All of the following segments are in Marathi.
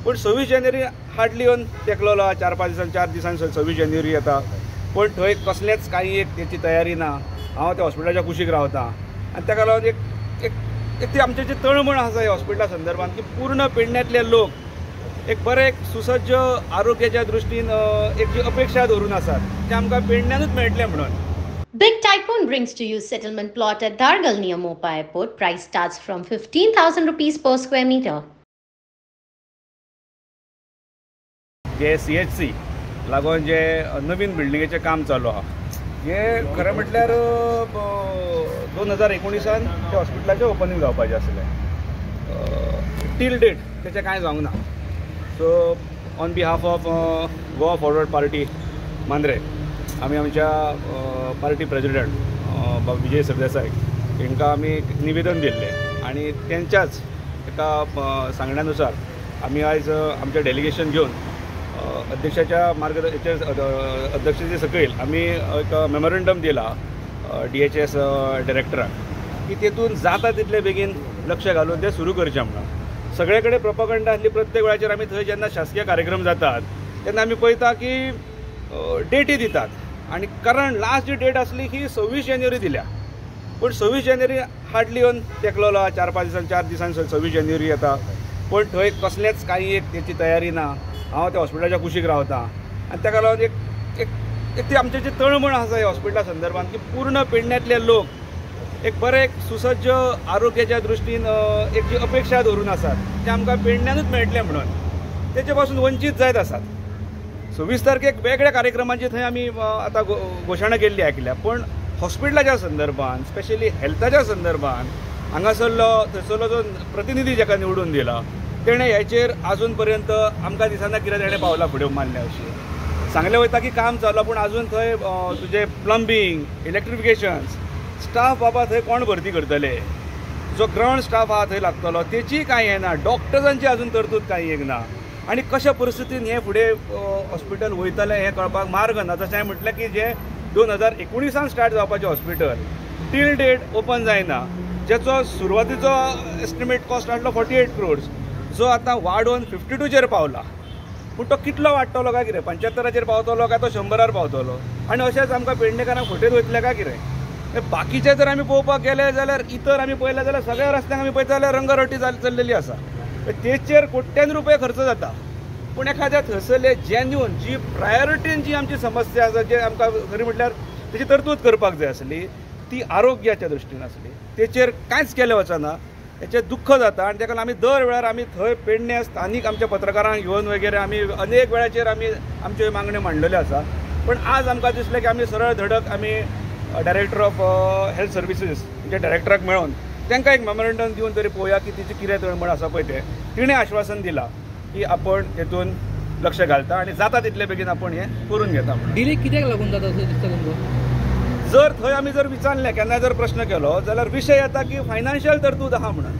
पण 26 जानेवारी हार्डली येवन तेकलोलो 4 दिसांनी 26 जानेवारी येता, पण थंय कसलेंच काही एक त्याची तयारी ना. हांव त्या हॉस्पिटलाच्या कुशीक रावता आनी ताका लागून एक ती आमचें जें तळमळ आसा ह्या हॉस्पिटला संदर्भात की पूर्ण पेडण्यातले लोक एक बरे एक सुसज्ज आरोग्याच्या दृश्टीन एक जी अपेक्षा धरून आसात ते आमकां पेडण्यांतूच मेळटले म्हणून. Big Typhoon brings to you settlement plot at Dargal near Mopa Airport. Price starts from 15,000 rupees per square meter. जे CHC लागून जे नवीन बिल्डिंगेचें काम चालू आहा हे खरें म्हटल्यार 2019 त्या हॉस्पिटलाचें ओपनिंग जावपाचें आसलें. टील डेट तेचें कांय जावंक ना. So on behalf of Goa forward party Mandrem आमी आमच्या पार्टी प्रेसिडेंट विजय सरदेसाय हांकां आमी निवेदन दिल्लें आनी तेंच्याच एका सांगण्यानुसार आमी आयज आमचें डेलिगेशन घेवन अध्यक्षाच्या अध्यक्षतेचे सकयल आमी एक मेमोरंडम दिला DHS डायरेक्टराक की तेतून जाता तितले बेगीन लक्ष घालून ते सुरू करचें म्हणून. सगळे कडेन प्रोपगंडा आसली प्रत्येक वेळाचेर आमी थंय जेन्ना शासकीय कार्यक्रम जातात तेन्ना आमी पळयता की डेटी दितात आनी कारण लास्ट जी डेट आसली ही 26 जानेवारी दिल्या, पण 26 जानेवारी हार्डली येवन तेकलोलो 4 दिसांनी 26 जानेवारी येता, पण थंय कसलेंच काही एक त्याची तयारी ना. हांव त्या हॉस्पिटलाच्या कुशीक रावता आनी ताका लागून एक ती आमचें जें तळमळ आसा ह्या हॉस्पिटला संदर्भात की पूर्ण पेडण्यातले लोक एक बरे एक सुसज्ज आरोग्याच्या दृश्टीन एक जी अपेक्षा धरून आसात ते आमकां पेडण्यांतूच मेळटले म्हणून तेचे पासून वंचीत जायत आसात. 26 तारखेक वेगळ्या कार्यक्रमांची थंय आमी आतां घोशणा केल्ली आयकल्या, पण हॉस्पिटलाच्या संदर्भात स्पेशली हेल्थाच्या संदर्भात हांगासरलो थंयसरलो जो प्रतिनिधी जाका निवडून दिला तेणें हेचेर आजून पर्यंत आमकां दिसना कितें तेणें पावलां फुडें मारलें अशें सांगलें वयता की काम चालू, पूण आजून थंय तुजें प्लंबींग इलेक्ट्रिफिकेशन स्टाफ बाबा थंय कोण भरती करतले, जो ग्रावंड स्टाफ आहा थंय लागतलो तेची कांय हें ना, डॉक्टरांची आजून तरतूद कांय एक ना. आनी कशा परिस्थितीन हें फुडें हॉस्पिटल वयतलें हें कळपाक मार्ग ना. तशें हांवें म्हटलें की जें 2019 स्टार्ट जावपाचें हॉस्पिटल टील डेट ओपन जायना, जेचो सुरवातीचो एस्टिमेट कॉस्ट आसलो 48 crores जो आतां वाडोवन 52 पावला, पूण तो कितलो वाडटलो काय कितें 75 पावतलो काय तो 100 पावतलो आनी अशेंच आमकां पेडणेकारांक फटयत वयतले काय कितें. बाकीचे जर आमी पळोवपाक गेले जाल्यार इतर आमी पळयले जाल्यार सगळ्या रस्त्यांक आमी पळयता जाल्यार रंगरटी चल्लेली आसा, तेचेर कोट्यांनी रुपये खर्च जाता. पूण एखाद्या थंयसरले जेन्युन जी प्रायोरिटीन जी आमची समस्या आसा जे आमकां खरी म्हटल्यार तेची तरतूद करपाक जाय आसली ती आरोग्याच्या दृश्टीन आसली, तेचेर कांयच केलें वचना. हेचें दुख्ख जाता आनी ताका आमी दर वेळार आमी थंय पेडणे स्थानीक आमच्या पत्रकारांक घेवन वगैरे आमी अनेक वेळाचेर आमी आमच्यो मागण्यो मांडलेल्यो आसा. पण आज आमकां दिसलें की आमी सरळ धडक आमी डायरेक्टर ऑफ हेल्थ सर्विसीस म्हणजे डायरेक्टराक मेळोन तांकां एक मेमोरंडम दिवन तरी पळोवया की तिची कितें तळमळ आसा पळय तें. तिणें आश्वासन दिलां की आपण हेतून लक्ष घालता आनी जाता तितले बेगीन आपण हें करून घेता. डिले कित्याक लागून जाता असो दिसता तुमकां? जर थंय आमी जर विचारलें केन्ना जर प्रश्न केलो जाल्यार विशय येता की फायनान्शियल तरतूद आहा म्हणून.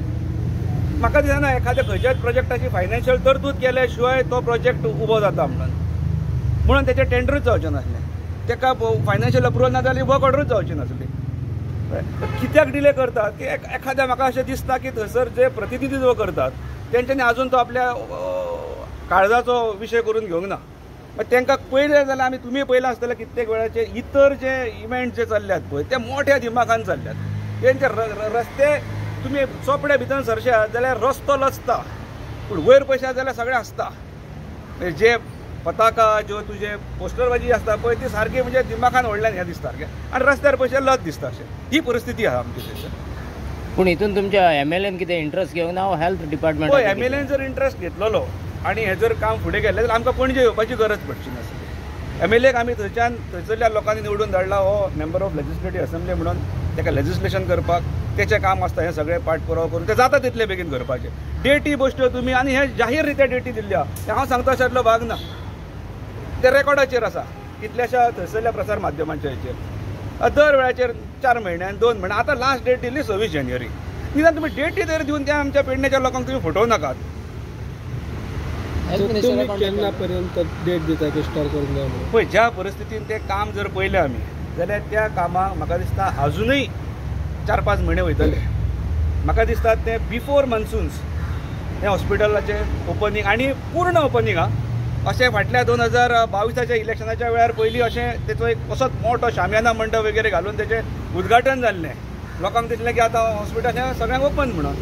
म्हाका दिसना एखाद्या खंयच्याच प्रोजेक्टाची फायनान्शियल तरतूद केल्या शिवाय तो प्रोजेक्ट उबो जाता म्हणून तेचें टेंडरूच जावचें नासलें, ताका फायनान्शियल अप्रुवल ना जाल्यार वर्क ऑर्डरूच जावची नासली. कित्याक डिले करतात की एखाद्या म्हाका अशें दिसता की थंयसर जे प्रतिनिधित्व करतात तेंच्यांनी आजून तो आपल्या काळजाचो विशय करून घेवंक ना. तांकां पळयलें जाल्यार आमी तुमी पळयलां आसतलें कित्येक वेळाचे इतर जे इव्हेंट जे चल्ल्यात पळय ते मोठ्या दिमाखान चल्ल्यात. तेंचे रस्ते तुमी चोपडे भितर सरशात जाल्यार रस्तो लचता, पूण वयर पळयशात जाल्यार सगळें आसता. जे पताका ज्यो तुजे पोस्टरबाजी आसता पळय ती सारकी म्हणजे दिमाखान व्हडल्यान हें दिसता सारकें आनी रस्त्यार पळयशे लज दिसता अशें. ही परिस्थिती आहा आमची थंयसर. पूण हितून तुमच्या MLAन कितें इंट्रस्ट घेवंक ना हेल्थ डिपार्टमेंट? पळय MLAन जर इंट्रस्ट घेतलेलो आनी हें जर काम फुडें गेलें जाल्यार आमकां पणजे येवपाची गरज पडची नासली. MLAक आमी थंयसरल्या लोकांनी निवडून धाडला हो मेंबर ऑफ लेजिस्लेटीव असेंब्ली म्हणून, ताका लेजिस्लेशन करपाक तेचें काम आसता हें सगळें पाठपुरावो करून तें जाता तितले बेगीन करपाचें. डेटी बश्ट्यो तुमी आनी हे जाहीर रित्या डेटी दिल्ल्या ते हांव सांगता अशातलो भाग ना, ते रेकॉर्डाचेर आसा कितल्याशा थंयसरल्या प्रसार माध्यमांच्या हेचेर. दर वेळाचेर 4 म्हयन्यान 2 म्हयने आतां लास्ट डेट दिल्ली 26 जानेवारी. निदान तुमी डेटी तर दिवन त्या आमच्या पेडण्याच्या लोकांक तुमी फटोवं नाकात. केन्नापर्यंत डेट दिता की स्टार्ट करून जाय म्हणून? पळय ज्या परिस्थितीन तें काम जर पळयलें आमी जाल्यार त्या कामाक म्हाका दिसता अजुनूय 4-5 म्हयने वयतले. म्हाका दिसता ते बिफोर मन्सून्स हे हॉस्पिटलाचें ओपनिंग आनी पूर्ण ओपनिंग अशें फाटल्या 2022च्या इलेक्शनाच्या वेळार पयलीं अशें तेचो एक असोच मोठो शामियाना मंडप वगैरे घालून तेचें उद्घाटन जाल्लें. लोकांक दिसलें की आतां हॉस्पिटल हें सगळ्यांक ओपन म्हणून.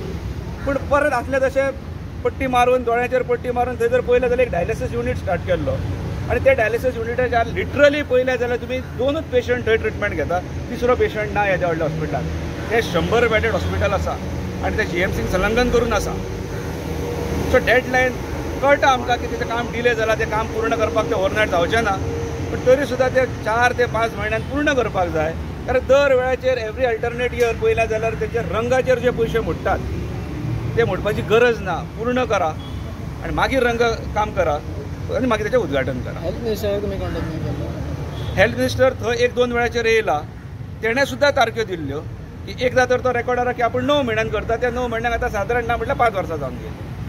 पूण परत आसलें तशें पट्टी मारून दोळ्याचेर पट्टी मारून थंय जर पयलें जाल्यार एक डायलिसीस युनीट स्टार्ट केल्लो आनी ते डायलिसीस युनिटाच्या लिटरली पयलें जाल्यार तुमी 2च पेशंट थंय ट्रिटमेंट घेता, तिसरो पेशंट ना ह्या व्हडल्या हॉस्पिटलांत. तें 100 बेडेड हॉस्पिटल आसा आनी तें GMCन संलग्न करून आसा. सो डेडलायन कळटा आमकां की तेचें काम डिले जालां, तें काम पूर्ण करपाक तें ओवरनायट जावचें ना. पूण तरी सुद्दां ते 4 ते 5 म्हयन्यान पूर्ण करपाक जाय. कारण दर वेळाचेर एवरी अल्टरनेट इयर पयल्या जाल्यार तेचे रंगाचेर जे पयशे मोडटात ते मोडपाची गरज ना. पूर्ण करा आनी मागीर रंग काम करा आनी मागीर तेचें उद्घाटन करा. हेल्थ मिनिस्टराक तुमी कॉन्टेक्ट केलो? हेल्थ मिनिस्टर थंय 1-2 वेळाचेर येयला. तेणें सुद्दां तारख्यो दिल्ल्यो की एकदा तर तो रेकॉर्ड आसा की आपूण 9 म्हयन्यान करता, त्या 9 म्हयन्याक आतां सादारण ना म्हटल्यार 5 वर्सां जावन गेली.